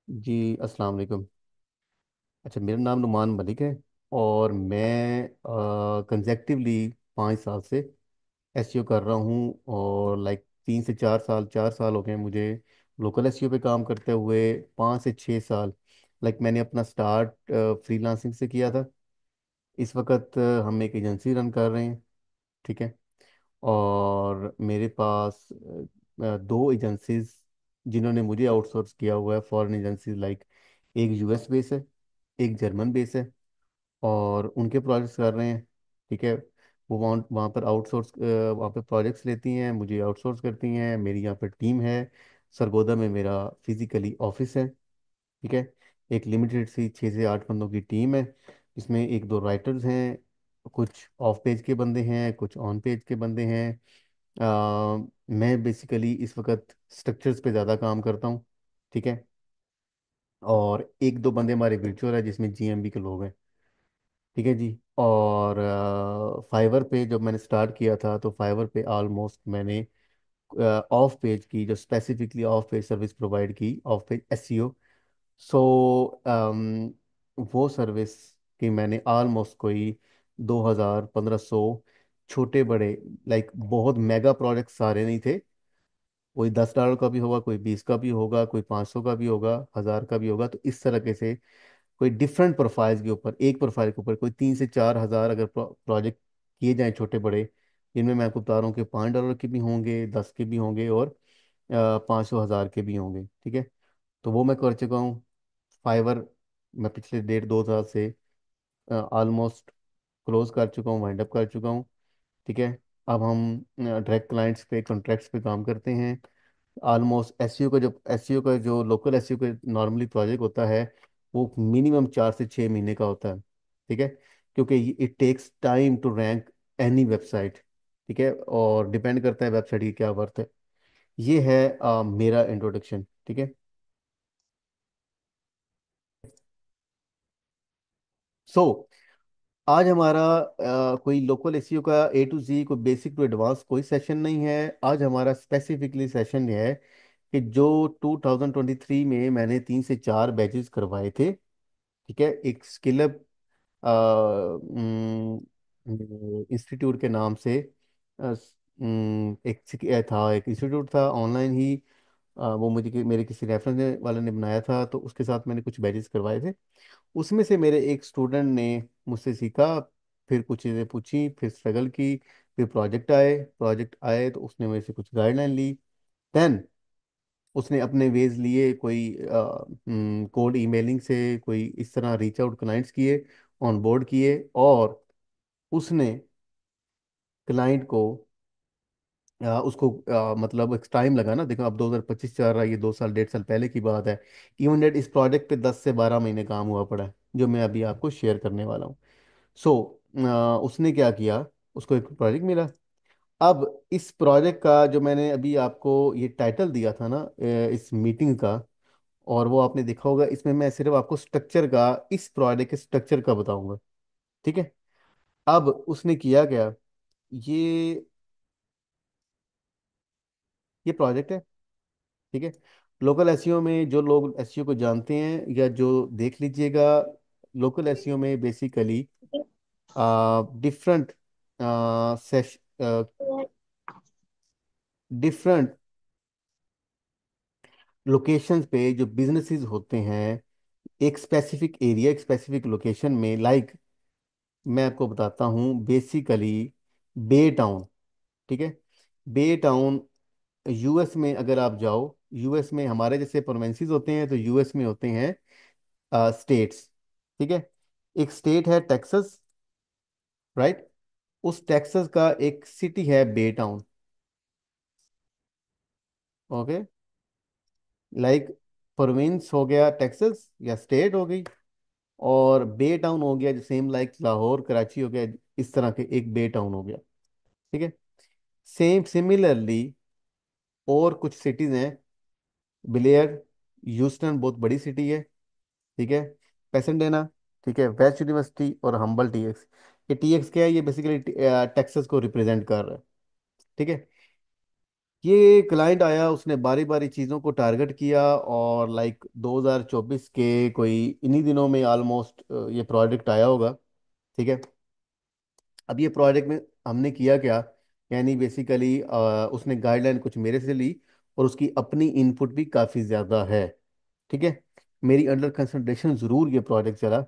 जी, अस्सलाम वालेकुम। अच्छा, मेरा नाम नुमान मलिक है और मैं कंसेक्टिवली 5 साल से एसईओ कर रहा हूँ। और 3 से 4 साल हो गए मुझे लोकल एसईओ पे काम करते हुए। 5 से 6 साल मैंने अपना स्टार्ट फ्रीलांसिंग से किया था। इस वक्त हम एक एजेंसी रन कर रहे हैं। ठीक है। और मेरे पास दो एजेंसीज जिन्होंने मुझे आउटसोर्स किया हुआ है, फॉरेन एजेंसीज एक यूएस बेस है, एक जर्मन बेस है। और उनके प्रोजेक्ट्स कर रहे हैं। ठीक है। वो वहाँ वहाँ पर वहाँ पर प्रोजेक्ट्स लेती हैं, मुझे आउटसोर्स करती हैं। मेरी यहाँ पर टीम है। सरगोदा में मेरा फिजिकली ऑफिस है। ठीक है। एक लिमिटेड सी 6 से 8 बंदों की टीम है, जिसमें एक दो राइटर्स हैं, कुछ ऑफ पेज के बंदे हैं, कुछ ऑन पेज के बंदे हैं। मैं बेसिकली इस वक्त स्ट्रक्चर्स पे ज़्यादा काम करता हूँ। ठीक है। और एक दो बंदे हमारे वर्चुअल है जिसमें जीएमबी के लोग हैं। ठीक है जी। और फाइवर पे जब मैंने स्टार्ट किया था तो फाइवर पे ऑलमोस्ट मैंने ऑफ पेज की, जो specifically of page service provide की, ऑफ पेज एसईओ। सो वो सर्विस की मैंने ऑलमोस्ट कोई 2000 1500 छोटे बड़े, बहुत मेगा प्रोजेक्ट सारे नहीं थे। कोई $10 का भी होगा, कोई 20 का भी होगा, कोई 500 का भी होगा, 1000 का भी होगा। तो इस तरीके से कोई डिफरेंट प्रोफाइल्स के ऊपर, एक प्रोफाइल के ऊपर कोई 3 से 4 हज़ार अगर प्रोजेक्ट किए जाएं छोटे बड़े, जिनमें मैं आपको बता रहा हूँ कि $5 के भी होंगे, 10 के भी होंगे, और 500 हज़ार के भी होंगे। ठीक है। तो वो मैं कर चुका हूँ। फाइवर मैं पिछले 1.5 2 साल से ऑलमोस्ट क्लोज कर चुका हूँ, वाइंड अप कर चुका हूँ। ठीक है। अब हम डायरेक्ट क्लाइंट्स पे, कॉन्ट्रैक्ट्स पे काम करते हैं। ऑलमोस्ट एसईओ का जो लोकल एसईओ का नॉर्मली प्रोजेक्ट होता है, वो मिनिमम 4 से 6 महीने का होता है। ठीक है। क्योंकि it takes time to rank any website. ठीक है। और डिपेंड करता है वेबसाइट की क्या वर्थ है। ये है मेरा इंट्रोडक्शन। ठीक है। सो आज हमारा कोई लोकल एसईओ का ए टू जी, कोई बेसिक टू एडवांस कोई सेशन नहीं है। आज हमारा स्पेसिफिकली सेशन है कि जो 2023 में मैंने 3 से 4 बैचेस करवाए थे। ठीक है। एक स्किलअप इंस्टीट्यूट के नाम से, एक इंस्टीट्यूट था ऑनलाइन ही। वो मेरे किसी रेफरेंस वाले ने बनाया था, तो उसके साथ मैंने कुछ बैचेस करवाए थे। उसमें से मेरे एक स्टूडेंट ने मुझसे सीखा, फिर कुछ चीज़ें पूछी, फिर स्ट्रगल की, फिर प्रोजेक्ट आए तो उसने मेरे से कुछ गाइडलाइन ली। देन उसने अपने वेज लिए, कोई कोल्ड ईमेलिंग से, कोई इस तरह रीच आउट क्लाइंट्स किए, ऑन बोर्ड किए। और उसने क्लाइंट को उसको मतलब एक टाइम लगा ना। देखो, अब 2025 चल रहा है, ये 2 साल 1.5 साल पहले की बात है। इवन डेट इस प्रोजेक्ट पे 10 से 12 महीने काम हुआ पड़ा है, जो मैं अभी आपको शेयर करने वाला हूँ। सो उसने क्या किया, उसको एक प्रोजेक्ट मिला। अब इस प्रोजेक्ट का जो मैंने अभी आपको ये टाइटल दिया था ना, इस मीटिंग का, और वो आपने देखा होगा, इसमें मैं सिर्फ आपको स्ट्रक्चर का, इस प्रोजेक्ट के स्ट्रक्चर का बताऊंगा। ठीक है। अब उसने किया क्या, ये ये प्रोजेक्ट है। ठीक है। लोकल एसईओ में जो लोग एसईओ को जानते हैं, या जो देख लीजिएगा, लोकल एसईओ में बेसिकली डिफरेंट डिफरेंट लोकेशंस पे जो बिजनेसेस होते हैं, एक स्पेसिफिक एरिया, एक स्पेसिफिक लोकेशन में, मैं आपको बताता हूँ बेसिकली, बे टाउन। ठीक है। बे टाउन, यूएस में अगर आप जाओ, यूएस में हमारे जैसे प्रोविंसेस होते हैं, तो यूएस में होते हैं स्टेट्स। ठीक है। एक स्टेट है टेक्सास, राइट। उस टेक्सास का एक सिटी है बे टाउन। ओके। लाइक, प्रोविंस हो गया टेक्सास, या स्टेट हो गई, और बे टाउन हो गया जो सेम लाइक लाहौर कराची हो गया, इस तरह के एक बे टाउन हो गया। ठीक है। सेम सिमिलरली और कुछ सिटीज हैं, बिलेयर, ह्यूस्टन बहुत बड़ी सिटी है। ठीक है। पैसेंडेना, ठीक है, वेस्ट यूनिवर्सिटी, और हम्बल टीएक्स। ये टीएक्स क्या है, ये बेसिकली टेक्सास को रिप्रेजेंट कर रहा है। ठीक है। ये क्लाइंट आया, उसने बारी बारी चीज़ों को टारगेट किया, और लाइक 2024 के कोई इन्हीं दिनों में ऑलमोस्ट ये प्रोजेक्ट आया होगा। ठीक है। अब ये प्रोजेक्ट में हमने किया क्या, यानी बेसिकली उसने गाइडलाइन कुछ मेरे से ली, और उसकी अपनी इनपुट भी काफ़ी ज़्यादा है। ठीक है। मेरी अंडर कंसिडरेशन ज़रूर ये प्रोजेक्ट चला,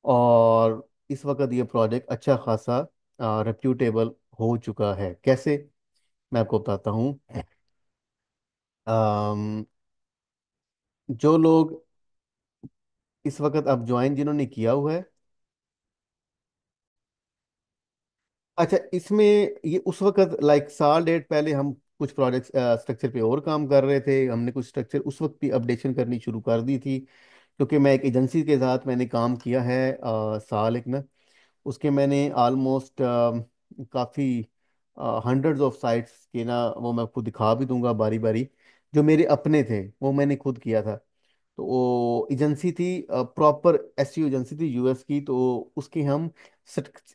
और इस वक्त ये प्रोजेक्ट अच्छा खासा रेप्यूटेबल हो चुका है। कैसे, मैं आपको बताता हूँ। अम, जो लोग इस वक्त अब ज्वाइन जिन्होंने किया हुआ है। अच्छा, इसमें ये उस वक्त लाइक साल डेढ़ पहले हम कुछ प्रोजेक्ट स्ट्रक्चर पे और काम कर रहे थे, हमने कुछ स्ट्रक्चर उस वक्त भी अपडेशन करनी शुरू कर दी थी, क्योंकि मैं एक एजेंसी के साथ मैंने काम किया है साल एक ना। उसके मैंने ऑलमोस्ट काफ़ी हंड्रेड्स ऑफ साइट्स के ना, वो मैं आपको दिखा भी दूंगा बारी बारी। जो मेरे अपने थे वो मैंने खुद किया था। तो वो एजेंसी थी, प्रॉपर एसईओ एजेंसी थी यूएस की। तो उसके हम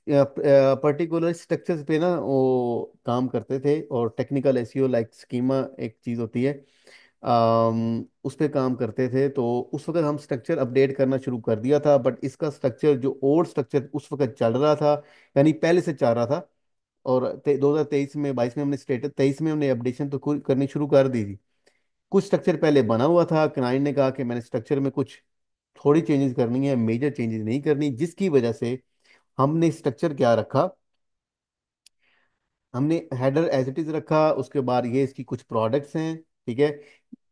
पर्टिकुलर स्ट्रक्चर्स पे ना वो काम करते थे, और टेक्निकल एसईओ लाइक स्कीमा एक चीज़ होती है, उस पे काम करते थे। तो उस वक्त हम स्ट्रक्चर अपडेट करना शुरू कर दिया था, बट इसका स्ट्रक्चर जो ओल्ड स्ट्रक्चर उस वक्त चल रहा था, यानी पहले से चल रहा था, और 2023 में 22 में हमने स्टेटस, 23 में हमने अपडेशन तो करनी शुरू कर दी थी। कुछ स्ट्रक्चर पहले बना हुआ था, क्लाइंट ने कहा कि मैंने स्ट्रक्चर में कुछ थोड़ी चेंजेस करनी है, मेजर चेंजेस नहीं करनी, जिसकी वजह से हमने स्ट्रक्चर क्या रखा, हमने हेडर एज इट इज रखा। उसके बाद ये इसकी कुछ प्रोडक्ट्स हैं। ठीक है।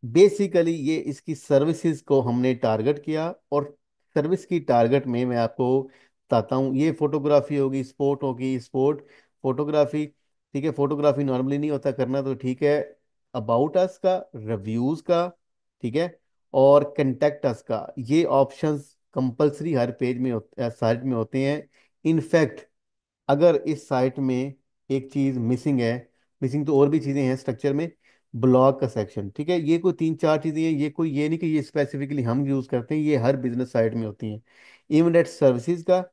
बेसिकली ये इसकी सर्विसेज को हमने टारगेट किया, और सर्विस की टारगेट में मैं आपको बताता हूँ। ये फोटोग्राफी होगी, स्पोर्ट होगी, स्पोर्ट फोटोग्राफी। ठीक है। फोटोग्राफी नॉर्मली नहीं होता करना, तो ठीक है। अबाउट अस का, रिव्यूज का, ठीक है, और कंटेक्ट अस का, ये ऑप्शंस कंपलसरी हर पेज में साइट में होते हैं। इनफैक्ट अगर इस साइट में एक चीज मिसिंग है, मिसिंग तो और भी चीजें हैं स्ट्रक्चर में, ब्लॉग का सेक्शन। ठीक है। ये कोई तीन चार चीजें हैं, ये कोई ये नहीं कि ये स्पेसिफिकली हम यूज करते हैं, ये हर बिजनेस साइट में होती हैं। इवन एट सर्विसेज का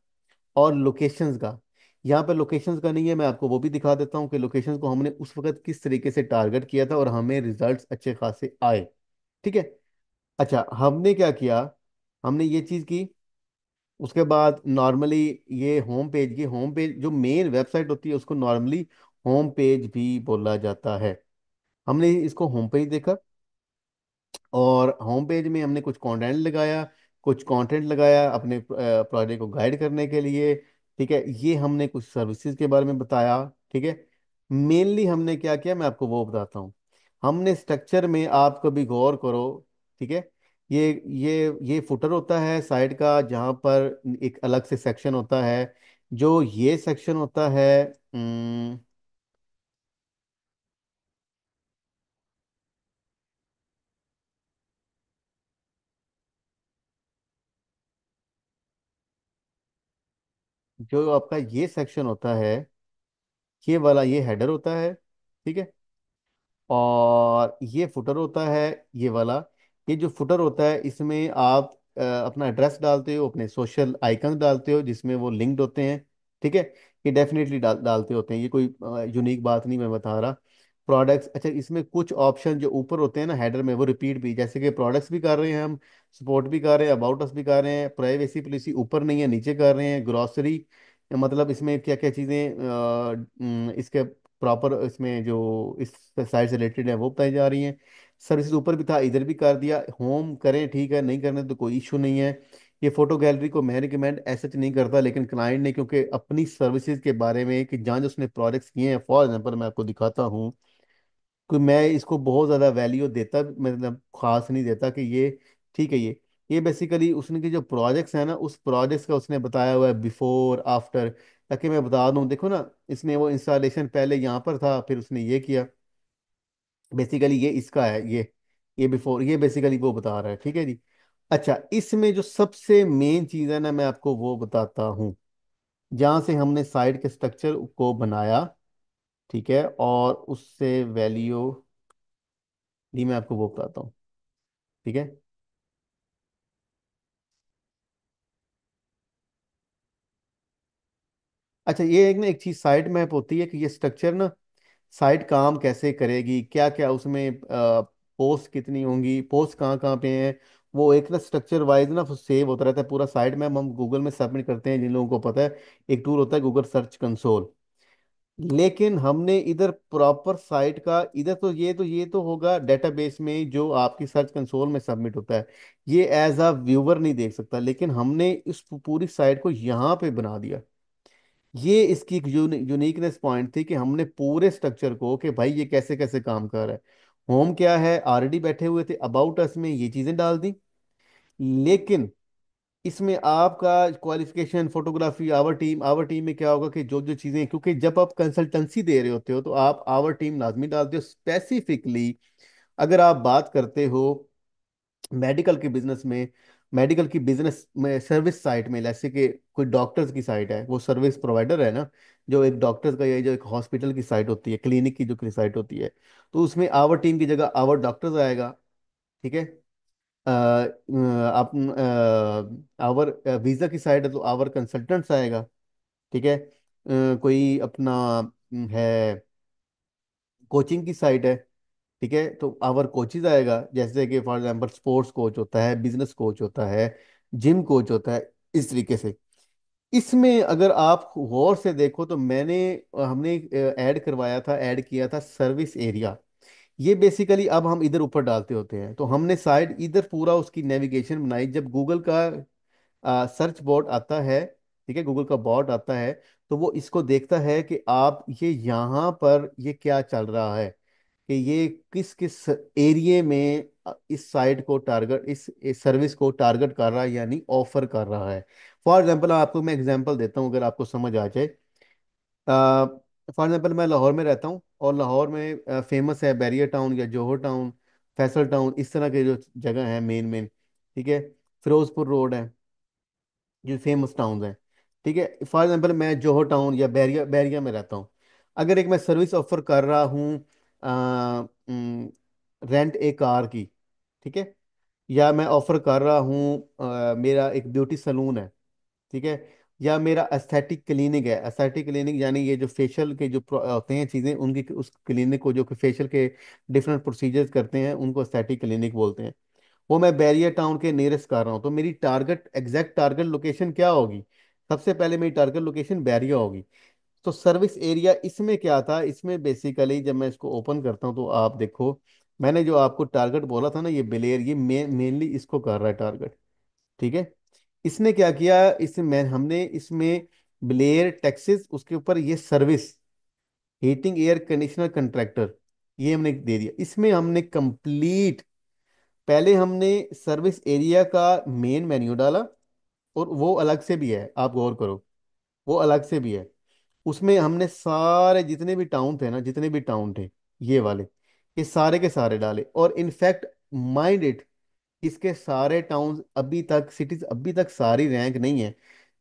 और लोकेशंस का। यहाँ पर लोकेशंस का नहीं है, मैं आपको वो भी दिखा देता हूँ कि लोकेशंस को हमने उस वक्त किस तरीके से टारगेट किया था, और हमें रिजल्ट्स अच्छे खासे आए। ठीक है। अच्छा, हमने क्या किया, हमने ये चीज की। उसके बाद नॉर्मली ये होम पेज जो मेन वेबसाइट होती है उसको नॉर्मली होम पेज भी बोला जाता है। हमने इसको होम पेज देखा, और होम पेज में हमने कुछ कंटेंट लगाया अपने प्रोजेक्ट को गाइड करने के लिए। ठीक है। ये हमने कुछ सर्विसेज के बारे में बताया। ठीक है। मेनली हमने क्या किया, मैं आपको वो बताता हूँ। हमने स्ट्रक्चर में, आप कभी गौर करो। ठीक है। ये फुटर होता है साइड का, जहाँ पर एक अलग से सेक्शन होता है। जो ये सेक्शन होता है, जो आपका ये सेक्शन होता है, ये वाला ये हेडर होता है। ठीक है। और ये फुटर होता है, ये वाला। ये जो फुटर होता है, इसमें आप अपना एड्रेस डालते हो, अपने सोशल आइकन्स डालते हो जिसमें वो लिंक्ड होते हैं। ठीक है। ये डेफिनेटली डालते होते हैं, ये कोई यूनिक बात नहीं मैं बता रहा। प्रोडक्ट्स, अच्छा, इसमें कुछ ऑप्शन जो ऊपर होते हैं ना हेडर में, वो रिपीट भी, जैसे कि प्रोडक्ट्स भी कर रहे हैं हम, सपोर्ट भी कर रहे हैं, अबाउट अस भी कर रहे हैं, प्राइवेसी पॉलिसी ऊपर नहीं है नीचे कर रहे हैं, ग्रॉसरी, मतलब इसमें क्या क्या चीज़ें इसके प्रॉपर, इसमें जो इस साइड से रिलेटेड है वो बताई जा रही हैं। सर्विसेज ऊपर भी था, इधर भी कर दिया। होम करें, ठीक है, नहीं करने तो कोई इशू नहीं है। ये फोटो गैलरी को मैं रिकमेंड ऐसा नहीं करता, लेकिन क्लाइंट ने क्योंकि अपनी सर्विसेज के बारे में कि जहाँ जो उसने प्रोडक्ट्स किए हैं, फॉर एग्जाम्पल मैं आपको दिखाता हूँ कि मैं इसको बहुत ज़्यादा वैल्यू देता, मतलब खास नहीं देता कि ये ठीक है। ये बेसिकली उसने के जो प्रोजेक्ट्स हैं ना, उस प्रोजेक्ट्स का उसने बताया हुआ है बिफोर आफ्टर, ताकि मैं बता दूं। देखो ना, इसने वो इंस्टॉलेशन पहले यहाँ पर था, फिर उसने ये किया। बेसिकली ये इसका है, ये बिफोर, ये बेसिकली वो बता रहा है। ठीक है जी। अच्छा, इसमें जो सबसे मेन चीज़ है ना, मैं आपको वो बताता हूँ। जहाँ से हमने साइड के स्ट्रक्चर को बनाया, ठीक है, और उससे वैल्यू दी, मैं आपको वो बताता हूँ। ठीक है। अच्छा, ये एक ना एक चीज साइड मैप होती है कि ये स्ट्रक्चर ना साइट काम कैसे करेगी, क्या क्या उसमें पोस्ट कितनी होंगी, पोस्ट कहाँ कहाँ पे हैं, वो एक ना स्ट्रक्चर वाइज ना सेव होता रहता है पूरा साइट में। हम गूगल में सबमिट करते हैं, जिन लोगों को पता है, एक टूल होता है गूगल सर्च कंसोल। लेकिन हमने इधर प्रॉपर साइट का, इधर तो ये तो होगा डेटाबेस में जो आपकी सर्च कंसोल में सबमिट होता है, ये एज अ व्यूअर नहीं देख सकता। लेकिन हमने इस पूरी साइट को यहाँ पे बना दिया। ये इसकी एक यूनिकनेस पॉइंट थी कि हमने पूरे स्ट्रक्चर को, कि भाई ये कैसे कैसे काम कर रहा है। होम क्या है, ऑलरेडी बैठे हुए थे, अबाउट अस में ये चीजें डाल दी। लेकिन इसमें आपका क्वालिफिकेशन, फोटोग्राफी, आवर टीम में क्या होगा कि जो जो चीजें, क्योंकि जब आप कंसल्टेंसी दे रहे होते हो तो आप आवर टीम लाजमी डालते हो स्पेसिफिकली। अगर आप बात करते हो मेडिकल के बिजनेस में, मेडिकल की बिजनेस में सर्विस साइट में, जैसे कि कोई डॉक्टर्स की साइट है, वो सर्विस प्रोवाइडर है ना, जो एक डॉक्टर्स का, या जो एक हॉस्पिटल की साइट होती है, क्लिनिक की जो साइट होती है, तो उसमें आवर टीम की जगह आवर डॉक्टर्स आएगा। ठीक है। आप आवर वीजा की साइड है तो आवर कंसल्टेंट्स आएगा। ठीक है। कोई अपना है कोचिंग की साइट है, ठीक है, तो आवर कोचेज आएगा। जैसे कि फॉर एग्जांपल स्पोर्ट्स कोच होता है, बिजनेस कोच होता है, जिम कोच होता है, इस तरीके से। इसमें अगर आप गौर से देखो तो हमने ऐड करवाया था, ऐड किया था सर्विस एरिया। ये बेसिकली अब हम इधर ऊपर डालते होते हैं, तो हमने साइड इधर पूरा उसकी नेविगेशन बनाई। जब गूगल का सर्च बॉट आता है, ठीक है, गूगल का बॉट आता है, तो वो इसको देखता है कि आप ये यहाँ पर ये क्या चल रहा है, कि ये किस किस एरिया में इस साइट को टारगेट, इस सर्विस को टारगेट कर रहा है, यानी ऑफर कर रहा है। फॉर एग्जांपल आपको मैं एग्जांपल देता हूँ, अगर आपको समझ आ जाए। फॉर एग्जांपल मैं लाहौर में रहता हूँ, और लाहौर में फेमस है बैरियर टाउन या जोहर टाउन, फैसल टाउन, इस तरह के जो जगह है मेन मेन। ठीक है। फिरोजपुर रोड है, जो फेमस टाउन है। ठीक है। फॉर एग्जांपल मैं जोहर टाउन या बैरिया बैरिया में रहता हूँ। अगर एक मैं सर्विस ऑफर कर रहा हूँ रेंट ए कार की, ठीक है, या मैं ऑफर कर रहा हूँ मेरा एक ब्यूटी सलून है, ठीक है, या मेरा एस्थेटिक क्लिनिक है। एस्थेटिक क्लिनिक यानी ये जो फेशियल के जो होते हैं चीज़ें, उनकी उस क्लिनिक को, जो कि फेशियल के डिफरेंट प्रोसीजर्स करते हैं, उनको एस्थेटिक क्लिनिक बोलते हैं। वो मैं बैरियर टाउन के नियरेस्ट कर रहा हूँ, तो मेरी एग्जैक्ट टारगेट लोकेशन क्या होगी? सबसे पहले मेरी टारगेट लोकेशन बैरियर होगी। तो सर्विस एरिया इसमें क्या था, इसमें बेसिकली जब मैं इसको ओपन करता हूँ तो आप देखो, मैंने जो आपको टारगेट बोला था ना, ये बेलेर, ये मेनली इसको कर रहा है टारगेट। ठीक है। इसने क्या किया, इसमें हमने इसमें ब्लेयर टेक्सिस, उसके ऊपर ये service heating air conditioner contractor, ये हमने दे दिया। इसमें हमने कंप्लीट, पहले हमने सर्विस एरिया का मेन मेन्यू डाला, और वो अलग से भी है, आप गौर करो, वो अलग से भी है। उसमें हमने सारे जितने भी टाउन थे ना, जितने भी टाउन थे ये वाले, ये सारे के सारे डाले। और इनफैक्ट माइंड इट, इसके सारे टाउन अभी तक, सिटीज अभी तक सारी रैंक नहीं है।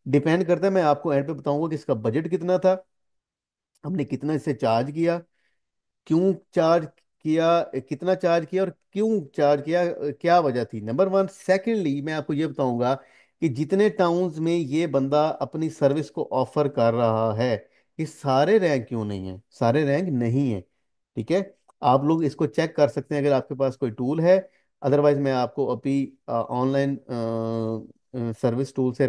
डिपेंड करता है, मैं आपको एंड पे बताऊंगा कि इसका बजट कितना था, हमने कितना इससे चार्ज किया, क्यों चार्ज किया, कितना चार्ज किया, और क्यों चार्ज किया, क्या वजह थी, नंबर वन। सेकेंडली मैं आपको ये बताऊंगा कि जितने टाउन्स में ये बंदा अपनी सर्विस को ऑफर कर रहा है, ये सारे रैंक क्यों नहीं है, सारे रैंक नहीं है। ठीक है। आप लोग इसको चेक कर सकते हैं अगर आपके पास कोई टूल है। अदरवाइज मैं आपको अभी ऑनलाइन सर्विस टूल से,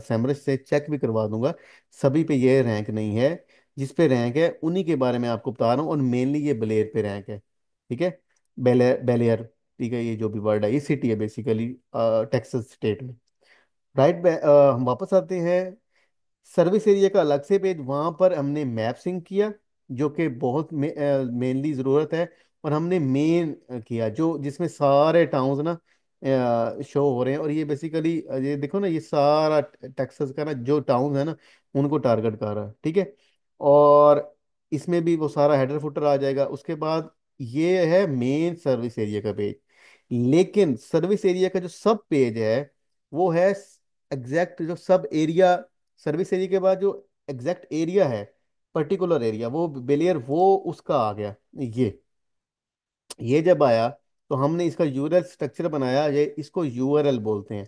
सेमरस से चेक भी करवा दूंगा। सभी पे ये रैंक नहीं है, जिस पे रैंक है उन्हीं के बारे में आपको बता रहा हूँ, और मेनली ये बलेर पे रैंक है। ठीक है। बेलेयर, ठीक है, ये जो भी वर्ड है, ये सिटी है बेसिकली टेक्सास स्टेट में। राइट। हम वापस आते हैं। सर्विस एरिया का अलग से पेज, वहां पर हमने मैप सिंक किया, जो कि बहुत मेनली ज़रूरत है। और हमने मेन किया जो, जिसमें सारे टाउन्स ना शो हो रहे हैं। और ये बेसिकली ये देखो ना, ये सारा टेक्सास का ना जो टाउन है ना, उनको टारगेट कर रहा है। ठीक है। और इसमें भी वो सारा हेडर फुटर आ जाएगा। उसके बाद ये है मेन सर्विस एरिया का पेज। लेकिन सर्विस एरिया का जो सब पेज है, वो है एग्जैक्ट जो सब एरिया, सर्विस एरिया के बाद जो एग्जैक्ट एरिया है, पर्टिकुलर एरिया, वो बेलियर, वो उसका आ गया। ये जब आया तो हमने इसका यूआरएल स्ट्रक्चर बनाया, ये इसको यूआरएल बोलते हैं।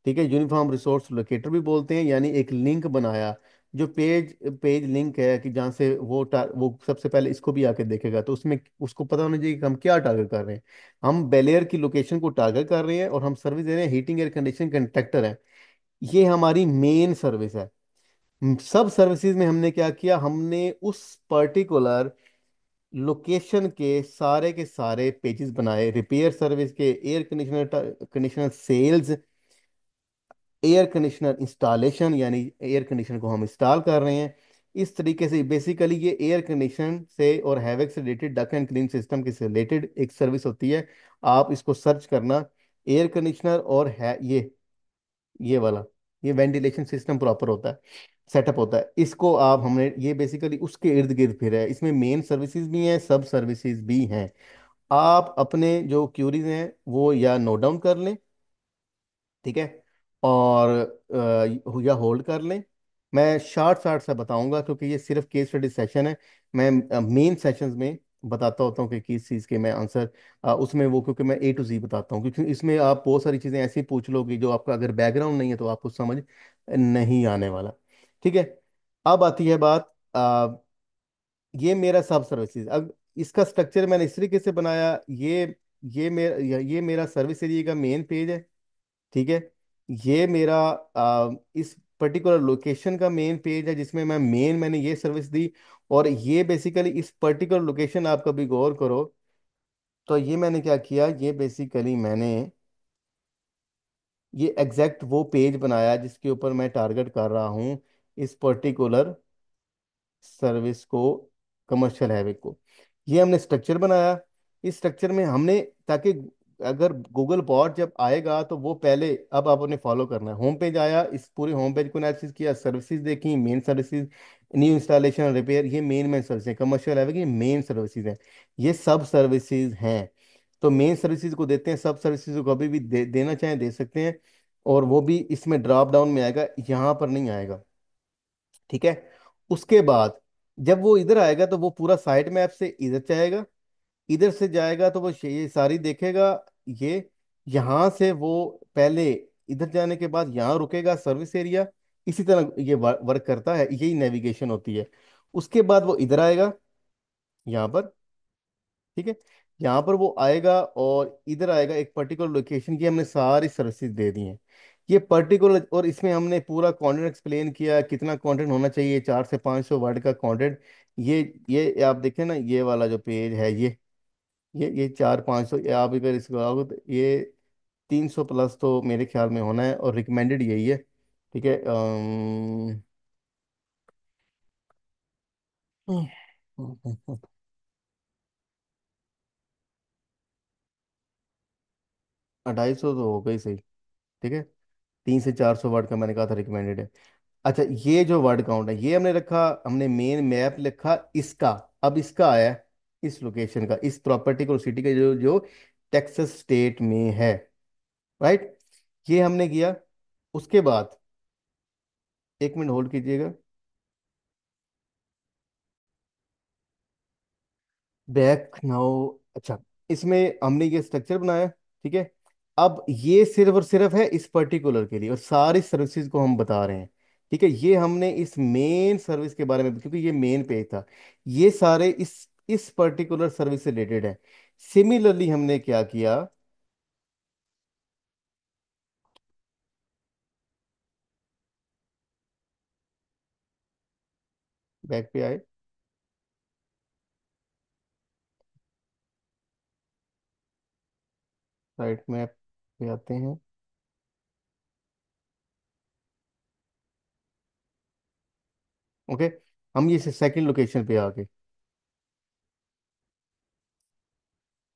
ठीक है, यूनिफॉर्म रिसोर्स लोकेटर भी बोलते हैं, यानी एक लिंक बनाया। जो पेज पेज लिंक है कि जहाँ से वो सबसे पहले इसको भी आके देखेगा, तो उसमें उसको पता होना चाहिए कि हम क्या टारगेट कर रहे हैं। हम बेलेयर की लोकेशन को टारगेट कर रहे हैं और हम सर्विस दे रहे हैं हीटिंग एयर कंडीशनिंग कंट्रैक्टर है। ये हमारी मेन सर्विस है। सब सर्विसेज में हमने क्या किया, हमने उस पर्टिकुलर लोकेशन के सारे पेजेस बनाए, रिपेयर सर्विस के, air conditioner conditioner sales, air conditioner installation यानी एयर कंडीशनर को हम इंस्टॉल कर रहे हैं। इस तरीके से बेसिकली ये एयर कंडीशन से और हैवेक से related, duck and clean system के से रिलेटेड एक सर्विस होती है। आप इसको सर्च करना, एयर कंडीशनर और है ये वाला, ये वेंटिलेशन सिस्टम प्रॉपर होता है, सेटअप होता है, इसको आप हमने ये बेसिकली उसके इर्द गिर्द फिर है। इसमें मेन सर्विसेज भी हैं, सब सर्विसेज भी हैं। आप अपने जो क्यूरीज हैं वो या नोट डाउन कर लें, ठीक है, और या होल्ड कर लें। मैं शार्ट शार्ट सा बताऊंगा क्योंकि ये सिर्फ केस स्टडी सेशन है। मैं मेन सेशंस में बताता होता हूँ कि किस चीज़ के मैं आंसर उसमें वो, क्योंकि मैं A to Z बताता हूँ, क्योंकि इसमें आप बहुत सारी चीज़ें ऐसी पूछ लोगी जो आपका अगर बैकग्राउंड नहीं है तो आपको समझ नहीं आने वाला। ठीक है। अब आती है बात, ये मेरा सब सर्विसेज। अब इसका स्ट्रक्चर मैंने इस तरीके से बनाया, ये मेरा सर्विस एरिया का मेन पेज है, ठीक है। ये मेरा इस पर्टिकुलर लोकेशन का मेन पेज है जिसमें मैंने ये सर्विस दी। और ये बेसिकली इस पर्टिकुलर लोकेशन, आप कभी गौर करो तो ये मैंने क्या किया, ये बेसिकली मैंने ये एग्जैक्ट वो पेज बनाया जिसके ऊपर मैं टारगेट कर रहा हूँ इस पर्टिकुलर सर्विस को, कमर्शियल हैवे को। ये हमने स्ट्रक्चर बनाया। इस स्ट्रक्चर में हमने, ताकि अगर गूगल बॉट जब आएगा तो वो पहले, अब आपने फॉलो करना है, होम पेज आया, इस पूरे होम पेज को एनालिसिस किया, सर्विसेज देखी, main services, new installation repair, ये मेन सर्विस है, कमर्शियल हैवे की मेन सर्विसेज हैं। ये सब सर्विसेज हैं। तो मेन सर्विसेज को देते हैं, सब सर्विसेज को कभी भी देना चाहें दे सकते हैं। और वो भी इसमें ड्रॉप डाउन में आएगा, यहाँ पर नहीं आएगा, ठीक है। उसके बाद जब वो इधर आएगा तो वो पूरा साइट मैप से इधर जाएगा, इधर से जाएगा तो वो ये सारी देखेगा। ये यहाँ से वो पहले इधर जाने के बाद यहाँ रुकेगा सर्विस एरिया। इसी तरह ये वर्क करता है, यही नेविगेशन होती है। उसके बाद वो इधर आएगा, यहाँ पर, ठीक है। यहाँ पर वो आएगा और इधर आएगा एक पर्टिकुलर लोकेशन की, हमने सारी सर्विसेज दे दी हैं। ये पर्टिकुलर, और इसमें हमने पूरा कंटेंट एक्सप्लेन किया, कितना कंटेंट होना चाहिए, 400 से 500 वर्ड का कंटेंट। ये आप देखें ना, ये वाला जो पेज है, ये 400 500, आप अगर इसको आओगे तो ये 300 प्लस तो मेरे ख्याल में होना है, और रिकमेंडेड यही है, ठीक है। 250 तो हो गई सही, ठीक है। 300 से 400 वर्ड का मैंने कहा था रिकमेंडेड है। अच्छा, ये जो वर्ड काउंट है ये हमने रखा, हमने मेन मैप लिखा इसका। अब इसका आया है इस लोकेशन का, इस प्रॉपर्टी को सिटी का जो जो टेक्सास स्टेट में है, राइट। ये हमने किया। उसके बाद 1 मिनट होल्ड कीजिएगा। Back now. अच्छा, इसमें हमने ये स्ट्रक्चर बनाया, ठीक है। अब ये सिर्फ और सिर्फ है इस पर्टिकुलर के लिए, और सारी सर्विसेज को हम बता रहे हैं, ठीक है। ये हमने इस मेन सर्विस के बारे में, क्योंकि ये मेन पेज था, ये सारे इस पर्टिकुलर सर्विस से रिलेटेड है। सिमिलरली हमने क्या किया, बैक पे आए, साइट मैप पे आते हैं, ओके। हम ये सेकंड लोकेशन पे आ गए,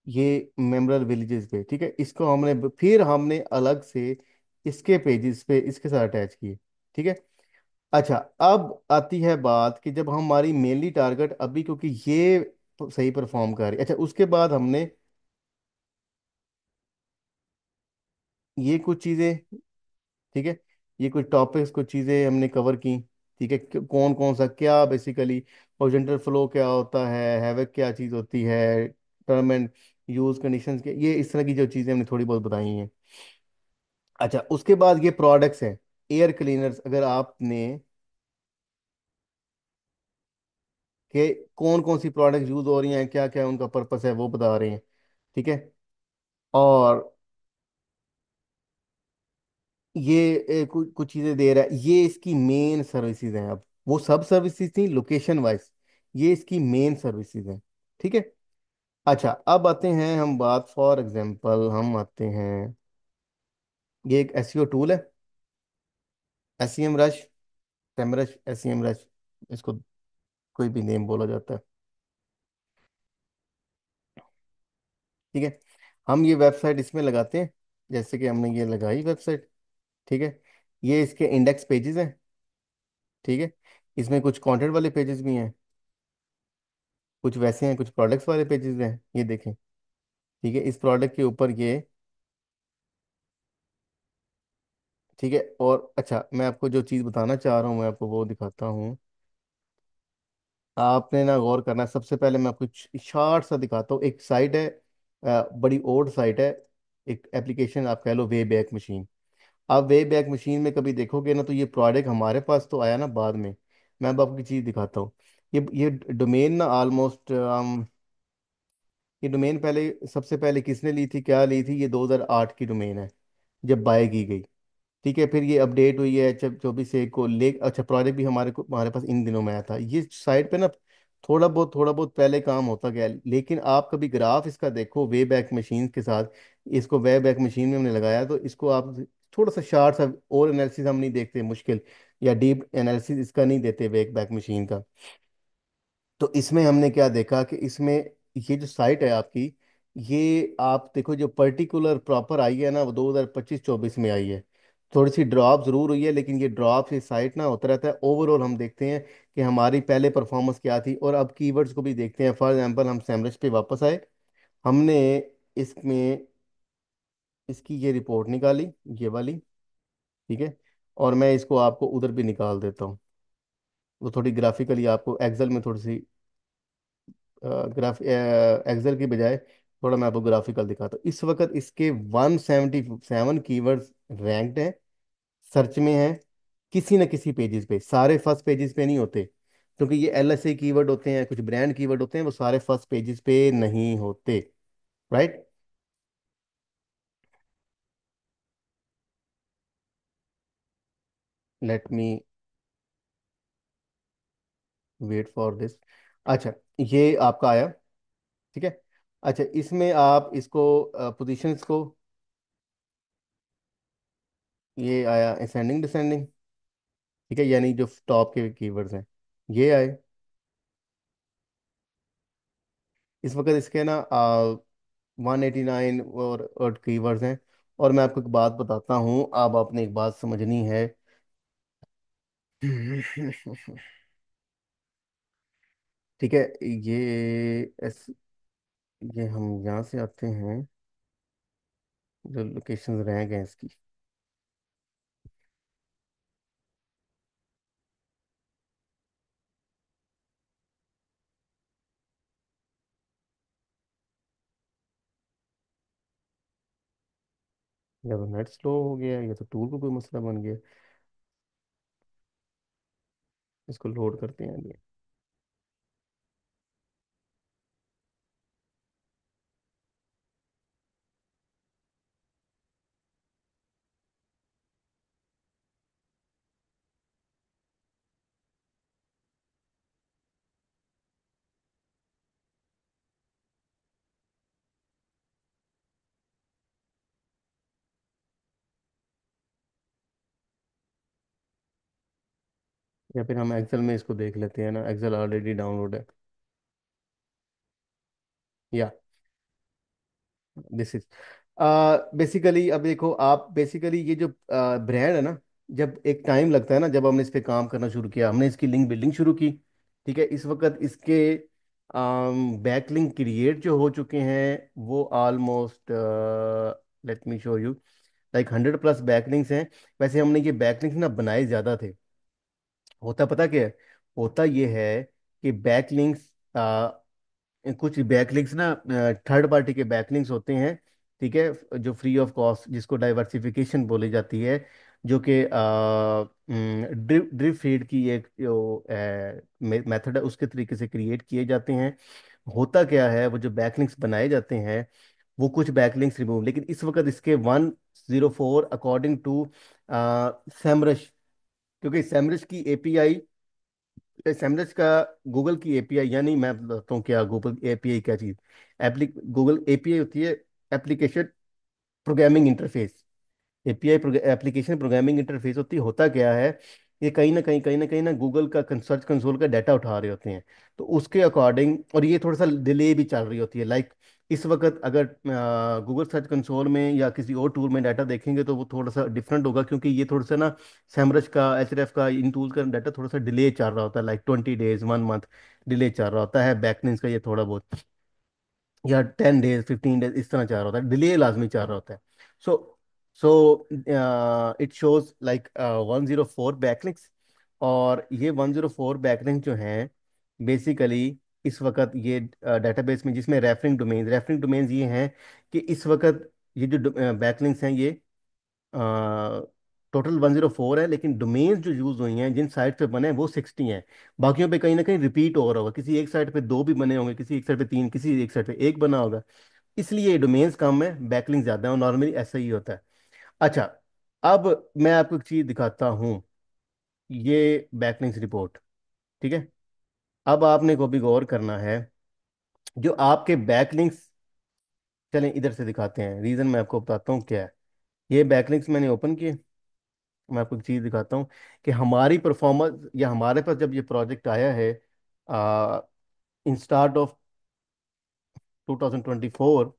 ये मेमोरियल विलेजेस पे, ठीक है। इसको फिर हमने अलग से इसके पेजेस पे इसके साथ अटैच किए, ठीक है। अच्छा, अब आती है बात कि जब हमारी मेनली टारगेट अभी, क्योंकि ये सही परफॉर्म कर रही है, अच्छा उसके बाद हमने ये कुछ चीज़ें, ठीक है, ये कुछ टॉपिक्स, कुछ चीज़ें हमने कवर की, ठीक है। कौन कौन सा क्या बेसिकली, हॉरिजॉन्टल फ्लो क्या होता है, हैवक क्या चीज़ होती है, टर्म एंड यूज कंडीशंस के, ये इस तरह की जो चीज़ें हमने थोड़ी बहुत बताई हैं। अच्छा, उसके बाद ये प्रोडक्ट्स हैं, एयर क्लीनर्स। अगर आपने कि कौन कौन सी प्रोडक्ट यूज हो रही हैं, क्या क्या उनका पर्पस है, वो बता रहे हैं। ठीक है। और ये कुछ कुछ चीजें दे रहा है, ये इसकी मेन सर्विसेज हैं। अब वो सब सर्विसेज थी लोकेशन वाइज, ये इसकी मेन सर्विसेज हैं। ठीक है। अच्छा, अब आते हैं हम बात, फॉर एग्जांपल हम आते हैं, ये एक एसईओ टूल है, SEM rush, Semrush, SEM rush, इसको कोई भी नेम बोला जाता है। ठीक है। हम ये वेबसाइट इसमें लगाते हैं, जैसे कि हमने ये लगाई वेबसाइट। ठीक है। ये इसके इंडेक्स पेजेस हैं। ठीक है। इसमें कुछ कंटेंट वाले पेजेस भी हैं, कुछ वैसे हैं, कुछ प्रोडक्ट्स वाले पेजेस हैं, ये देखें। ठीक है। इस प्रोडक्ट के ऊपर ये, ठीक है। और अच्छा, मैं आपको जो चीज़ बताना चाह रहा हूँ मैं आपको वो दिखाता हूँ। आपने ना गौर करना, सबसे पहले मैं आपको शॉर्ट सा दिखाता हूँ। एक साइट है, बड़ी ओल्ड साइट है, एक एप्लीकेशन आप कह लो वे बैक मशीन। आप वे बैक मशीन में कभी देखोगे ना, तो ये प्रोडक्ट हमारे पास तो आया ना बाद में। मैं अब आपको चीज़ दिखाता हूँ। ये डोमेन ना ऑलमोस्ट, ये डोमेन पहले, सबसे पहले किसने ली थी, क्या ली थी, ये 2008 की डोमेन है, जब बाय की गई। ठीक है। फिर ये अपडेट हुई है 24 1 को ले। अच्छा, प्रोजेक्ट भी हमारे पास इन दिनों में आया था। ये साइट पे ना थोड़ा बहुत पहले काम होता गया, लेकिन आप कभी ग्राफ इसका देखो वे बैक मशीन के साथ, इसको वे बैक मशीन में हमने लगाया, तो इसको आप थोड़ा सा शार्ट सा और एनालिसिस हम नहीं देखते मुश्किल, या डीप एनालिसिस इसका नहीं देते वे बैक मशीन का। तो इसमें हमने क्या देखा कि इसमें ये जो साइट है आपकी, ये आप देखो जो पर्टिकुलर प्रॉपर आई है ना, वो 2025 24 में आई है। थोड़ी सी ड्रॉप जरूर हुई है, लेकिन ये ड्रॉप से साइट ना होता रहता है। ओवरऑल हम देखते हैं कि हमारी पहले परफॉर्मेंस क्या थी, और अब कीवर्ड्स को भी देखते हैं। फॉर एग्जांपल हम सैमरश पे वापस आए, हमने इसमें इसकी ये रिपोर्ट निकाली, ये वाली। ठीक है। और मैं इसको आपको उधर भी निकाल देता हूँ, वो थोड़ी ग्राफिकली आपको एक्सेल में थोड़ी सी, ग्राफ एक्सेल की बजाय थोड़ा मैं आपको ग्राफिकल दिखाता हूँ। इस वक्त इसके 177 कीवर्ड्स रैंक्ड हैं, सर्च में हैं, किसी न किसी पेजेस पे। सारे फर्स्ट पेजेस पे नहीं होते, क्योंकि ये एलएसए कीवर्ड होते हैं, कुछ ब्रांड कीवर्ड होते हैं, वो सारे फर्स्ट पेजेस पे नहीं होते। Right. Let me wait for this. अच्छा, ये आपका आया। ठीक है। अच्छा, इसमें आप इसको पोजीशंस को, ये आया असेंडिंग डिसेंडिंग। ठीक है, यानी जो टॉप के कीवर्ड्स हैं ये आए। इस वक्त इसके ना 189 और कीवर्ड्स हैं। और मैं आपको एक बात बताता हूँ, अब आपने एक बात समझनी है। ठीक है। ये एस ये हम यहाँ से आते हैं, जो लोकेशन रह गए इसकी। या तो नेट स्लो हो गया, या तो टूल को कोई मसला बन गया। इसको लोड करते हैं अभी। या फिर हम एक्सेल में इसको देख लेते हैं ना, एक्सेल ऑलरेडी डाउनलोड है। या दिस इज बेसिकली, अब देखो आप, बेसिकली ये जो ब्रांड है ना, जब एक टाइम लगता है ना, जब हमने इस पे काम करना शुरू किया, हमने इसकी लिंक बिल्डिंग शुरू की। ठीक है। इस वक्त इसके बैकलिंक क्रिएट जो हो चुके हैं वो almost, let me show you, like 100+ backlinks हैं। वैसे हमने ये बैकलिंक्स ना बनाए ज़्यादा थे। होता पता क्या है? होता ये है कि बैकलिंक्स, कुछ बैकलिंक्स ना थर्ड पार्टी के बैकलिंक्स होते हैं। ठीक है। जो फ्री ऑफ कॉस्ट, जिसको डाइवर्सिफिकेशन बोली जाती है, जो कि ड्रिप ड्रिप फीड की एक जो मेथड है उसके तरीके से क्रिएट किए जाते हैं। होता क्या है, वो जो बैकलिंक्स बनाए जाते हैं वो कुछ बैकलिंक्स रिमूव, लेकिन इस वक्त इसके 104 अकॉर्डिंग टू सैमरश, क्योंकि सैमरश की एपीआई, सैमरश का गूगल की एपीआई, यानी मैं बताता हूँ क्या गूगल एपीआई क्या चीज़। गूगल एपीआई होती है application programming interface. API application programming interface होती होता क्या है, ये कहीं ना गूगल का सर्च कंसोल का डाटा उठा रहे होते हैं। तो उसके अकॉर्डिंग, और ये थोड़ा सा डिले भी चल रही होती है, लाइक इस वक्त अगर गूगल सर्च कंसोल में या किसी और टूल में डाटा देखेंगे तो वो थोड़ा सा डिफरेंट होगा, क्योंकि ये थोड़ा सा ना सैमरज का, एचरेफ का, इन टूल का डाटा थोड़ा सा डिले चल रहा होता है, लाइक 20 डेज 1 मंथ डिले चल रहा होता है। बैकलिंक्स का ये थोड़ा बहुत, या 10 डेज 15 डेज इस तरह चाह रहा होता है, डिले लाजमी चाह रहा होता है। So so it shows like 104 backlinks. और ये 104 बैकलिंक जो हैं बेसिकली इस वक्त ये डेटाबेस में, जिसमें रेफरिंग डोमेन्स ये हैं कि इस वक्त ये जो बैकलिंक्स हैं ये टोटल 104 है, लेकिन डोमेन्स जो यूज हुई हैं जिन साइट पे बने हैं वो 60 हैं। बाकियों पे कहीं ना कहीं रिपीट हो रहा होगा, किसी एक साइट पे दो भी बने होंगे, किसी एक साइट पे तीन, किसी एक साइट पे एक बना होगा। इसलिए डोमेन्स कम है, बैकलिंक ज्यादा है, और नॉर्मली ऐसा ही होता है। अच्छा, अब मैं आपको एक चीज दिखाता हूँ, ये बैकलिंक्स रिपोर्ट, ठीक है। अब आपने को भी गौर करना है, जो आपके बैकलिंक्स, चलें इधर से दिखाते हैं, रीजन मैं आपको बताता हूँ क्या है। ये बैकलिंक्स मैंने ओपन किए, मैं आपको एक चीज़ दिखाता हूँ कि हमारी परफॉर्मेंस, या हमारे पास जब ये प्रोजेक्ट आया है इन स्टार्ट ऑफ 2024,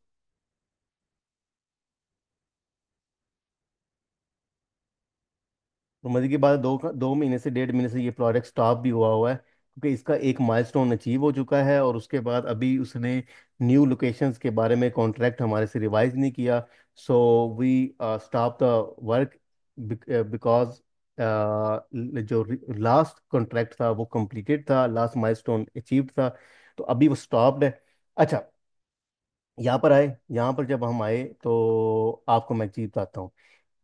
तो मजे की बात है, 2 महीने से 1.5 महीने से ये प्रोजेक्ट स्टॉप भी हुआ है, क्योंकि इसका एक माइलस्टोन अचीव हो चुका है, और उसके बाद अभी उसने न्यू लोकेशंस के बारे में कॉन्ट्रैक्ट हमारे से रिवाइज नहीं किया। So we stop the work, because जो लास्ट कॉन्ट्रैक्ट था वो कंप्लीटेड था, लास्ट माइलस्टोन अचीव्ड था, तो अभी वो स्टॉप्ड है। अच्छा, यहाँ पर जब हम आए तो आपको मैं चीज बताता हूँ।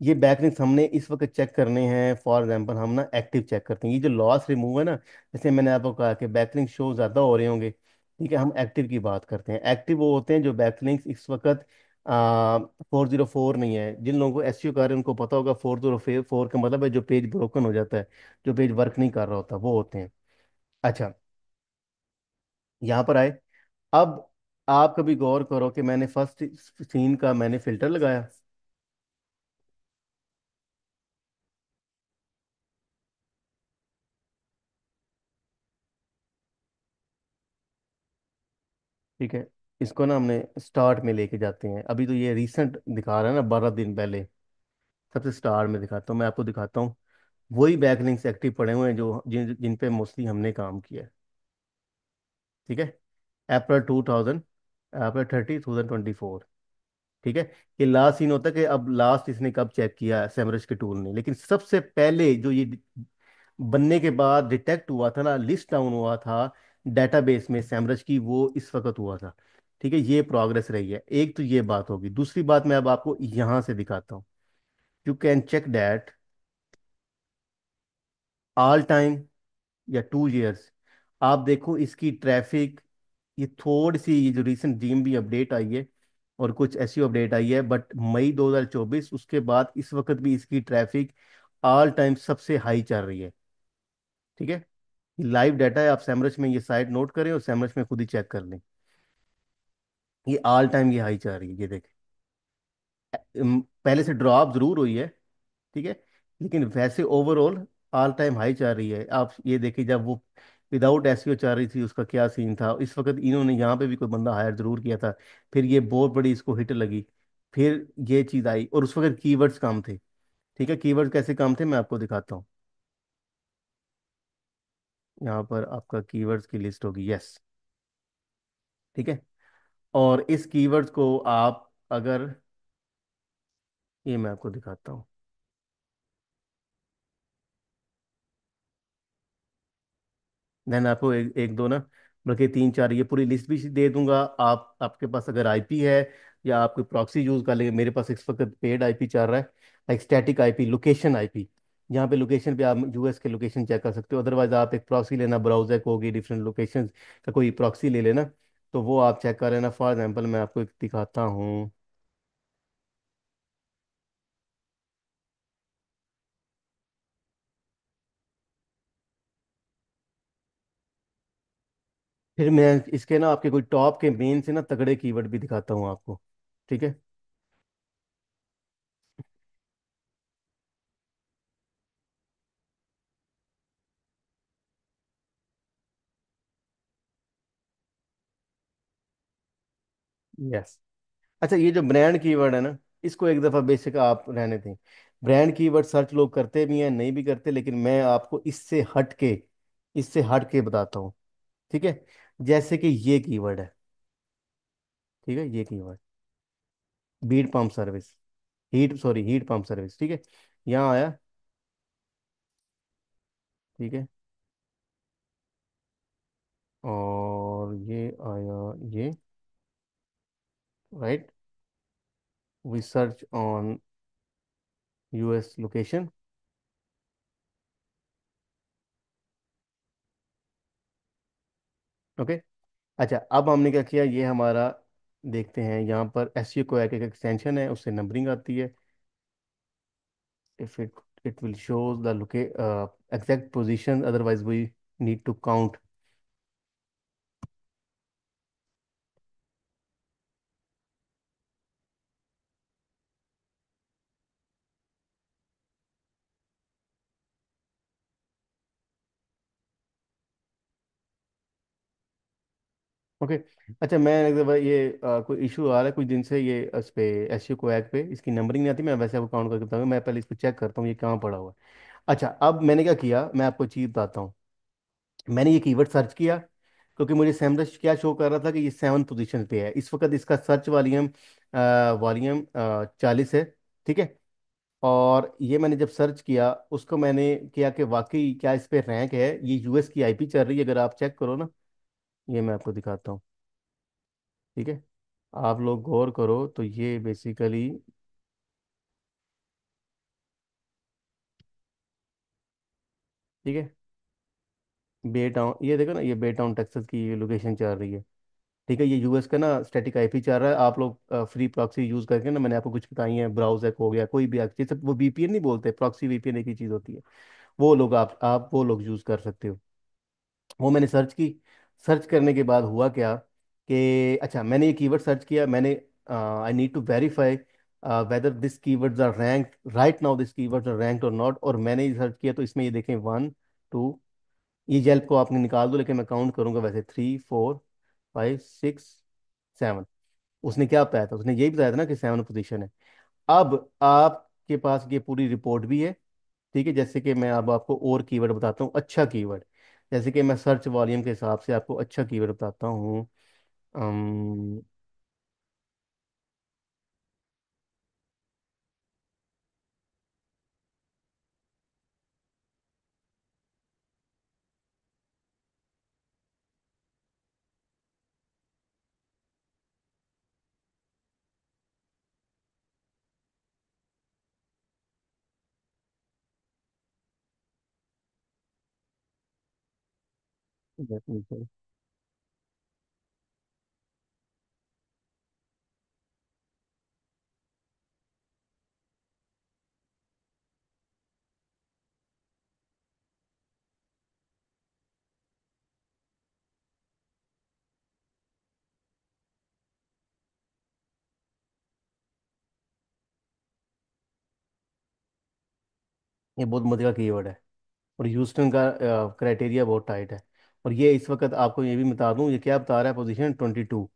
ये बैकलिंक्स हमने इस वक्त चेक करने हैं, फॉर एग्जांपल हम ना एक्टिव चेक करते हैं, ये जो लॉस रिमूव है ना, जैसे मैंने आपको कहा कि बैकलिंक शो ज़्यादा हो रहे होंगे, ठीक है, हम एक्टिव की बात करते हैं। एक्टिव वो होते हैं जो बैकलिंक्स इस वक्त 404 नहीं है। जिन लोगों को एसईओ कर रहे हैं उनको पता होगा, 404 का मतलब है जो पेज ब्रोकन हो जाता है, जो पेज वर्क नहीं कर रहा होता, वो होते हैं। अच्छा, यहाँ पर आए। अब आप कभी गौर करो कि मैंने फर्स्ट सीन का मैंने फिल्टर लगाया, ठीक है। इसको ना हमने स्टार्ट में लेके जाते हैं, अभी तो ये रीसेंट दिखा रहा है ना, 12 दिन पहले। सबसे स्टार्ट में दिखाता हूँ, मैं आपको दिखाता हूँ वही बैकलिंक्स एक्टिव पड़े हुए हैं जो जिन जिन पे मोस्टली हमने काम किया है, ठीक है। अप्रैल 2000, अप्रैल 30, 2024, ठीक है। ये लास्ट सीन होता है कि अब लास्ट इसने कब चेक किया है सेमरस के टूल ने, लेकिन सबसे पहले जो ये बनने के बाद डिटेक्ट हुआ था ना, लिस्ट डाउन हुआ था डेटाबेस में सैमरज की, वो इस वक्त हुआ था, ठीक है। ये प्रोग्रेस रही है, एक तो ये बात होगी। दूसरी बात मैं अब आपको यहां से दिखाता हूँ, you can check that all time या 2 इयर्स। आप देखो इसकी ट्रैफिक, ये थोड़ी सी, ये जो रिसेंट जीएमबी अपडेट आई है और कुछ ऐसी अपडेट आई है, बट मई 2024 उसके बाद इस वक्त भी इसकी ट्रैफिक ऑल टाइम सबसे हाई चल रही है, ठीक है। लाइव डाटा है, आप सैमरस में ये साइट नोट करें और सैमरस में खुद ही चेक कर लें। ये ऑल टाइम ये हाई चल रही है, ये देखें। पहले से ड्रॉप जरूर हुई है, ठीक है, लेकिन वैसे ओवरऑल ऑल टाइम हाई चल रही है। आप ये देखिए, जब वो विदाउट एसईओ चल रही थी उसका क्या सीन था। इस वक्त इन्होंने यहाँ पे भी कोई बंदा हायर जरूर किया था, फिर ये बहुत बड़ी इसको हिट लगी, फिर ये चीज़ आई, और उस वक्त कीवर्ड्स कम थे, ठीक है। कीवर्ड कैसे काम थे मैं आपको दिखाता हूँ। यहाँ पर आपका कीवर्ड्स की लिस्ट होगी, यस, ठीक है। और इस कीवर्ड्स को आप अगर, ये मैं आपको दिखाता हूँ, देन आपको एक दो ना, बल्कि 3 4 ये पूरी लिस्ट भी दे दूंगा। आप, आपके पास अगर आईपी है या आप कोई प्रॉक्सी यूज़ कर लेंगे। मेरे पास इस वक्त पेड आईपी चल रहा है, like static IP, location IP. यहाँ पे लोकेशन पे आप यूएस के लोकेशन चेक कर सकते हो। अदरवाइज आप एक प्रॉक्सी लेना, ब्राउजर को होगी डिफरेंट लोकेशन का कोई प्रॉक्सी ले लेना, तो वो आप चेक कर लेना। फॉर एग्जाम्पल मैं आपको एक दिखाता हूँ। फिर मैं इसके ना आपके कोई टॉप के मेन से ना तगड़े कीवर्ड भी दिखाता हूँ आपको। ठीक है। यस। अच्छा, ये जो ब्रांड कीवर्ड है ना, इसको एक दफ़ा बेसिक आप रहने दें। ब्रांड कीवर्ड सर्च लोग करते भी हैं, नहीं भी करते, लेकिन मैं आपको इससे हट के बताता हूँ। ठीक है। जैसे कि ये कीवर्ड है। ठीक है, ये keyword, beat pump service, heat pump service. ठीक है, यहाँ आया। ठीक है। और ये आया, ये, right. We search on US location. Okay. अच्छा, अब हमने क्या किया, ये हमारा, देखते हैं यहाँ पर एसईओ को एक एक्सटेंशन है, उससे नंबरिंग आती है। If it will shows the exact position, otherwise we need to count. Okay. अच्छा, मैं एक दफ़ा ये कोई इशू आ रहा है कुछ दिन से, ये इस पे एसईओ को ऐप पे इसकी नंबरिंग नहीं आती। मैं वैसे आपको काउंट करके बताऊंगा, मैं पहले इसको चेक करता हूँ ये कहाँ पड़ा हुआ है। अच्छा, अब मैंने क्या किया, मैं आपको चीज़ बताता हूँ। मैंने ये कीवर्ड सर्च किया, क्योंकि मुझे सैमरश क्या शो कर रहा था कि ये 7 पोजीशन पे है इस वक्त। इसका सर्च वॉल्यूम वॉल्यूम 40 है। ठीक है। और ये मैंने जब सर्च किया, उसको मैंने किया कि वाकई क्या इस पे रैंक है। ये यूएस की आईपी चल रही है, अगर आप चेक करो ना, ये मैं आपको दिखाता हूँ। ठीक है, आप लोग गौर करो तो ये बेसिकली, ठीक है, बे टाउन, ये देखो ना, ये बे टाउन टेक्सास की लोकेशन चल रही है। ठीक है, ये यूएस का ना स्टैटिक आईपी चल रहा है। आप लोग फ्री प्रॉक्सी यूज करके ना, मैंने आपको कुछ बताई है, ब्राउजर हो गया, कोई भी जैसे वो वीपीएन नहीं बोलते, प्रॉक्सी वीपीएन एक ही चीज़ होती है। वो लोग आप वो लोग यूज कर सकते हो। वो मैंने सर्च की। सर्च करने के बाद हुआ क्या कि, अच्छा, मैंने ये कीवर्ड सर्च किया। मैंने, I need to verify whether this keywords are rank right now, this keywords are ranked और नॉट। और मैंने ये सर्च किया, तो इसमें ये देखें, 1 2, ये जेल को आपने निकाल दो, लेकिन मैं काउंट करूंगा वैसे, 3 4 5 6 7। उसने क्या बताया था, उसने यही बताया था ना कि 7 पोजीशन है। अब आपके पास ये पूरी रिपोर्ट भी है। ठीक है, जैसे कि मैं अब आपको और कीवर्ड बताता हूँ, अच्छा कीवर्ड। जैसे कि मैं सर्च वॉल्यूम के हिसाब से आपको अच्छा कीवर्ड बताता हूँ। अम, ये बहुत मजे का कीवर्ड है, और ह्यूस्टन का क्राइटेरिया बहुत टाइट है। और ये इस वक्त आपको ये भी बता दूं, ये क्या बता रहा है, पोजीशन 22।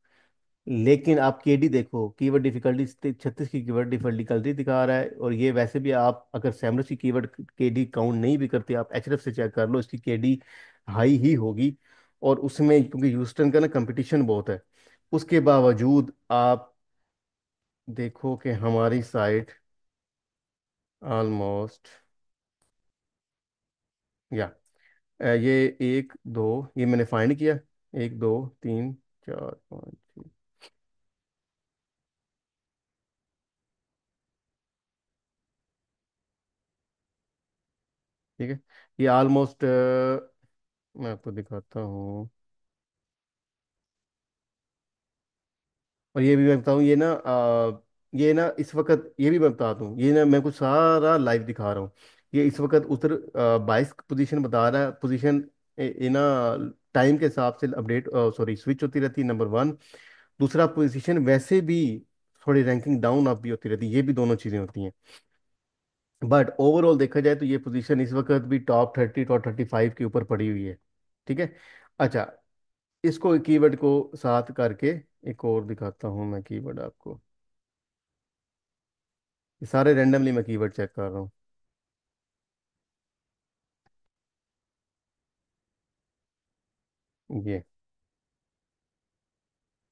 लेकिन आप केडी देखो, कीवर्ड डिफिकल्टी 36 की कीवर्ड डिफिकल्टी दिखा रहा है। और ये वैसे भी, आप अगर सैमरस की कीवर्ड केडी काउंट नहीं भी करते, आप एचरएफ से चेक कर लो, इसकी केडी हाई ही होगी। और उसमें क्योंकि ह्यूस्टन का ना कंपटीशन बहुत है, उसके बावजूद आप देखो कि हमारी साइट ऑलमोस्ट, या ये 1 2, ये मैंने फाइंड किया, 1 2 3 4 5 ठीक है। ये ऑलमोस्ट मैं आपको दिखाता हूँ। और ये भी मैं बताऊँ, ये ना ये ना इस वक्त ये भी मैं बता दूँ, ये ना मैं कुछ सारा लाइव दिखा रहा हूँ। ये इस वक्त उधर 22 पोजीशन बता रहा है। पोजीशन ये ना टाइम के हिसाब से अपडेट, सॉरी, स्विच होती रहती है, नंबर वन। दूसरा, पोजीशन वैसे भी थोड़ी रैंकिंग डाउन अप भी होती रहती है, ये भी दोनों चीज़ें होती हैं। बट ओवरऑल देखा जाए तो ये पोजीशन इस वक्त भी टॉप 30 टॉप 35 के ऊपर पड़ी हुई है। ठीक है। अच्छा, इसको कीवर्ड को साथ करके एक और दिखाता हूँ मैं कीवर्ड आपको। ये सारे रेंडमली मैं कीवर्ड चेक कर रहा हूँ। ये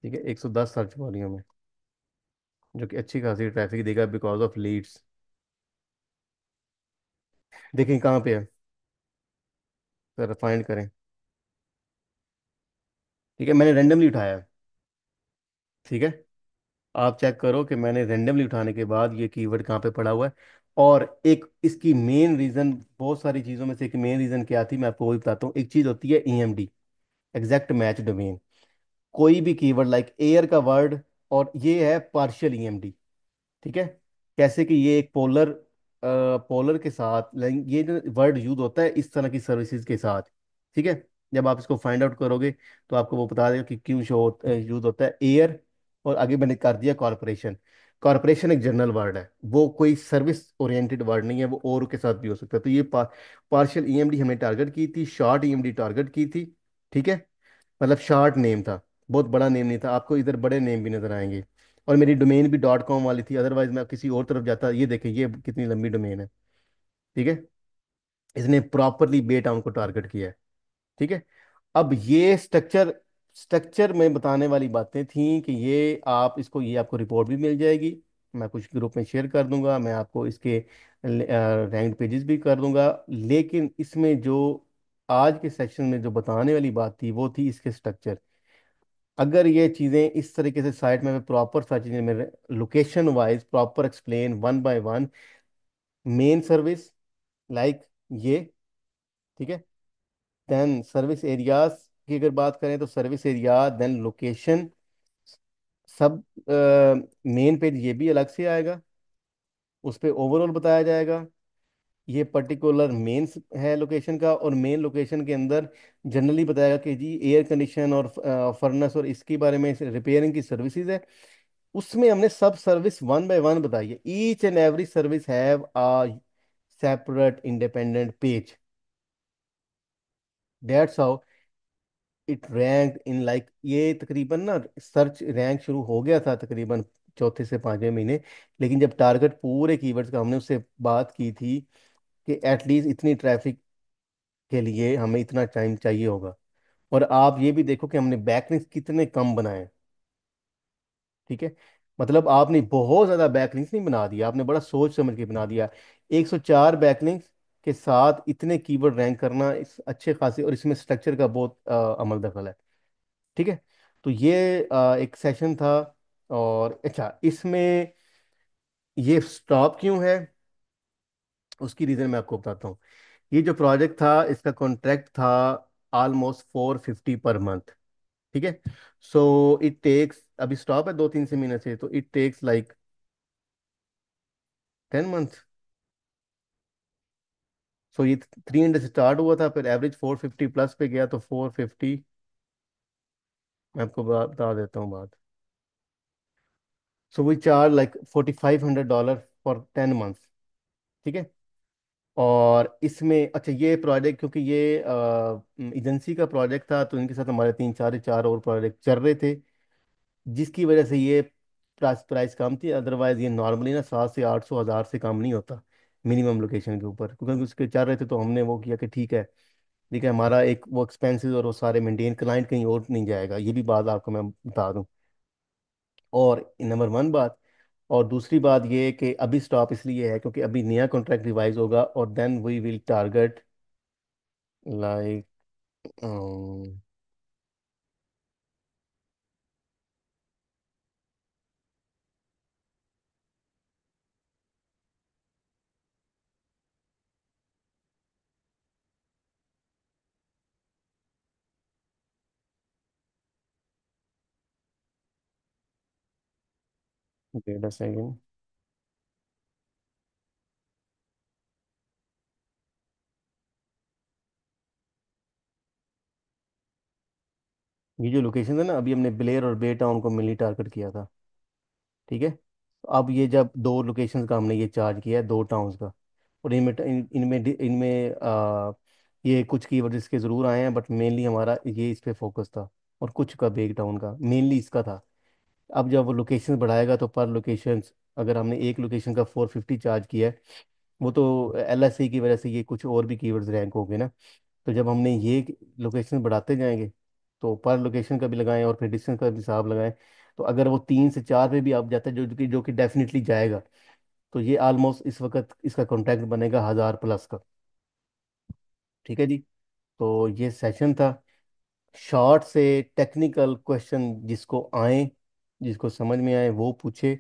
ठीक है, 110 सर्च वॉल्यूम है, जो कि अच्छी खासी ट्रैफिक देगा बिकॉज ऑफ लीड्स। देखें कहाँ पे है, सर फाइंड करें। ठीक है, मैंने रेंडमली उठाया है। ठीक है, आप चेक करो कि मैंने रेंडमली उठाने के बाद ये कीवर्ड कहाँ पे पड़ा हुआ है। और एक इसकी मेन रीज़न, बहुत सारी चीज़ों में से एक मेन रीज़न क्या थी, मैं आपको वही बताता हूँ। एक चीज़ होती है ईएमडी, एग्जैक्ट मैच डोमेन। कोई भी कीवर्ड लाइक एयर का वर्ड, और ये है पार्शियल ईएमडी। ठीक है। कैसे कि ये एक पोलर, पोलर के साथ ये जो वर्ड यूज होता है इस तरह की सर्विसेज के साथ। ठीक है। जब आप इसको फाइंड आउट करोगे तो आपको वो बता देगा कि क्यों शो यूज होता है एयर। और आगे मैंने कर दिया कॉरपोरेशन। कॉरपोरेशन एक जनरल वर्ड है, वो कोई सर्विस ओरिएंटेड वर्ड नहीं है, वो और के साथ भी हो सकता है। तो ये पार्शियल ईएमडी हमने टारगेट की थी, शॉर्ट ईएमडी टारगेट की थी। ठीक है। मतलब शॉर्ट नेम था, बहुत बड़ा नेम नहीं था। आपको इधर बड़े नेम भी नजर आएंगे। और मेरी डोमेन भी .com वाली थी, अदरवाइज मैं किसी और तरफ जाता। ये देखें, ये कितनी लंबी डोमेन है। ठीक है। इसने प्रॉपरली बे टाउन को टारगेट किया है। ठीक है। अब ये स्ट्रक्चर, स्ट्रक्चर में बताने वाली बातें थी कि ये आप इसको, ये आपको रिपोर्ट भी मिल जाएगी। मैं कुछ ग्रुप में शेयर कर दूंगा, मैं आपको इसके रैंक पेजेस भी कर दूंगा। लेकिन इसमें जो आज के सेक्शन में जो बताने वाली बात थी वो थी इसके स्ट्रक्चर। अगर ये चीज़ें इस तरीके से साइट में प्रॉपर सारी चीज़ें मेरे location wise proper explain one by one, main service like ये। ठीक है। देन सर्विस एरियाज की अगर बात करें तो सर्विस एरिया, देन लोकेशन, सब मेन पेज ये भी अलग से आएगा, उस पर ओवरऑल बताया जाएगा। ये पर्टिकुलर मेन है लोकेशन का, और मेन लोकेशन के अंदर जनरली बताएगा कि जी एयर कंडीशन और फर्नेस और इसके बारे में रिपेयरिंग की सर्विसेज है। उसमें हमने सब सर्विस वन बाय वन बताई है। Each and every service have a separate independent page. That's how it rank in like, ये तकरीबन ना सर्च रैंक शुरू हो गया था तकरीबन चौथे से पांचवें महीने। लेकिन जब टारगेट पूरे कीवर्ड्स का हमने उससे बात की थी कि एटलीस्ट इतनी ट्रैफिक के लिए हमें इतना टाइम चाहिए होगा। और आप ये भी देखो कि हमने बैकलिंक्स कितने कम बनाए। ठीक है। मतलब आपने बहुत ज्यादा बैकलिंक्स नहीं बना दिया, आपने बड़ा सोच समझ के बना दिया। 104 बैकलिंक्स के साथ इतने कीवर्ड रैंक करना इस अच्छे खासे, और इसमें स्ट्रक्चर का बहुत अमल दखल है। ठीक है। तो ये एक सेशन था। और अच्छा, इसमें ये स्टॉप क्यों है, उसकी रीजन मैं आपको बताता हूँ। ये जो प्रोजेक्ट था इसका कॉन्ट्रैक्ट था ऑलमोस्ट 450 पर मंथ। ठीक है। सो इट टेक्स, अभी स्टॉप है 2-3 से महीने से, तो इट टेक्स लाइक 10 मंथ। सो ये 300 से स्टार्ट हुआ था, फिर एवरेज 450 प्लस पे गया, तो 450, मैं आपको बता देता हूँ बात। So we charge like $4,500 for 10 months. ठीक है। और इसमें अच्छा, ये प्रोजेक्ट क्योंकि ये एजेंसी का प्रोजेक्ट था, तो इनके साथ हमारे तीन चार चार और प्रोजेक्ट चल रहे थे, जिसकी वजह से ये प्राइस प्राइस कम थी। अदरवाइज ये नॉर्मली ना 700 से 800 हज़ार से कम नहीं होता मिनिमम लोकेशन के ऊपर, क्योंकि उसके चल रहे थे तो हमने वो किया कि ठीक है, ठीक है, हमारा एक वो एक्सपेंसेस और वो सारे मेंटेन, क्लाइंट कहीं और नहीं जाएगा, ये भी बात आपको मैं बता दूं। और नंबर वन बात, और दूसरी बात ये है कि अभी स्टॉप इसलिए है क्योंकि अभी नया कॉन्ट्रैक्ट रिवाइज होगा, और then we will target like, wait a second. ये जो लोकेशन है ना, अभी हमने ब्लेयर और बे टाउन को मिली टारगेट किया था। ठीक है। अब ये जब दो लोकेशंस का हमने ये चार्ज किया है, दो टाउन्स का, और इनमें ये कुछ कीवर्ड इसके ज़रूर आए हैं, बट मेनली हमारा ये इस पे फोकस था। और कुछ का बेक टाउन का मेनली इसका था। अब जब वो लोकेशन बढ़ाएगा तो पर लोकेशन, अगर हमने एक लोकेशन का 450 चार्ज किया है, वो तो LSI की वजह से ये कुछ और भी कीवर्ड्स रैंक हो गए ना। तो जब हमने ये लोकेशन बढ़ाते जाएंगे, तो पर लोकेशन का भी लगाएं और फिर डिस्टेंस का भी हिसाब लगाएं, तो अगर वो 3 से 4 पे भी आप जाता है, जो कि डेफिनेटली जाएगा, तो ये ऑलमोस्ट इस वक्त इसका कॉन्ट्रैक्ट बनेगा 1000 प्लस का। ठीक है जी। तो ये सेशन था। शॉर्ट से टेक्निकल क्वेश्चन जिसको आए, जिसको समझ में आए वो पूछे।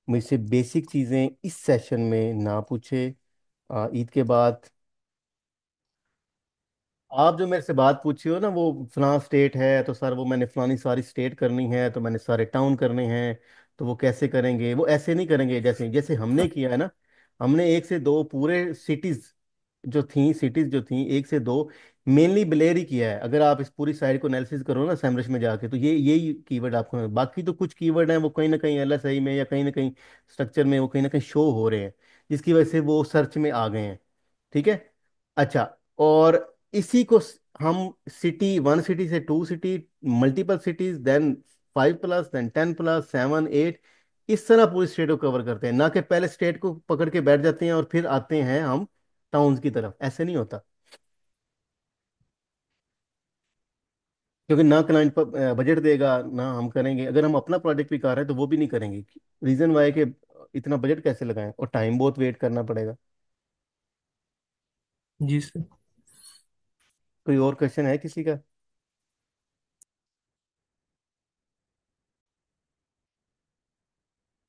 मुझसे बेसिक चीज़ें इस सेशन में ना पूछे। ईद के बाद आप जो मेरे से बात पूछी हो ना, वो फलां स्टेट है तो सर वो मैंने फलानी सारी स्टेट करनी है, तो मैंने सारे टाउन करने हैं, तो वो कैसे करेंगे? वो ऐसे नहीं करेंगे जैसे जैसे हमने किया है ना। हमने 1 से 2 पूरे सिटीज जो थी 1 से 2 मेनली ब्लेयर ही किया है। अगर आप इस पूरी साइड को एनालिसिस करो ना सैमरश में जाके, तो ये यही कीवर्ड आपको, बाकी तो कुछ कीवर्ड हैं वो कहीं ना कहीं LSI में या कहीं ना कहीं स्ट्रक्चर में वो कहीं ना कहीं शो हो रहे हैं, जिसकी वजह से वो सर्च में आ गए हैं। ठीक है। अच्छा। और इसी को हम सिटी 1 सिटी से 2 city, multiple cities, then 5 plus, then 10 plus, 7 8, इस तरह पूरी स्टेट को कवर करते हैं, ना कि पहले स्टेट को पकड़ के बैठ जाते हैं और फिर आते हैं हम टाउन्स की तरफ। ऐसे नहीं होता। क्योंकि ना क्लाइंट बजट देगा ना हम करेंगे। अगर हम अपना प्रोजेक्ट भी कर रहे हैं तो वो भी नहीं करेंगे। रीजन वाई कि इतना बजट कैसे लगाएं, और टाइम बहुत वेट करना पड़ेगा। जी सर। कोई और क्वेश्चन है किसी का?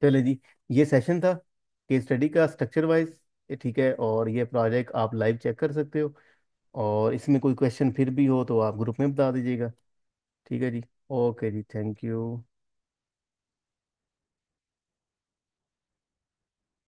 चले जी। ये सेशन था केस स्टडी का स्ट्रक्चर वाइज। ठीक है, और ये प्रोजेक्ट आप लाइव चेक कर सकते हो। और इसमें कोई क्वेश्चन फिर भी हो तो आप ग्रुप में बता दीजिएगा। ठीक है जी। ओके जी, थैंक यू।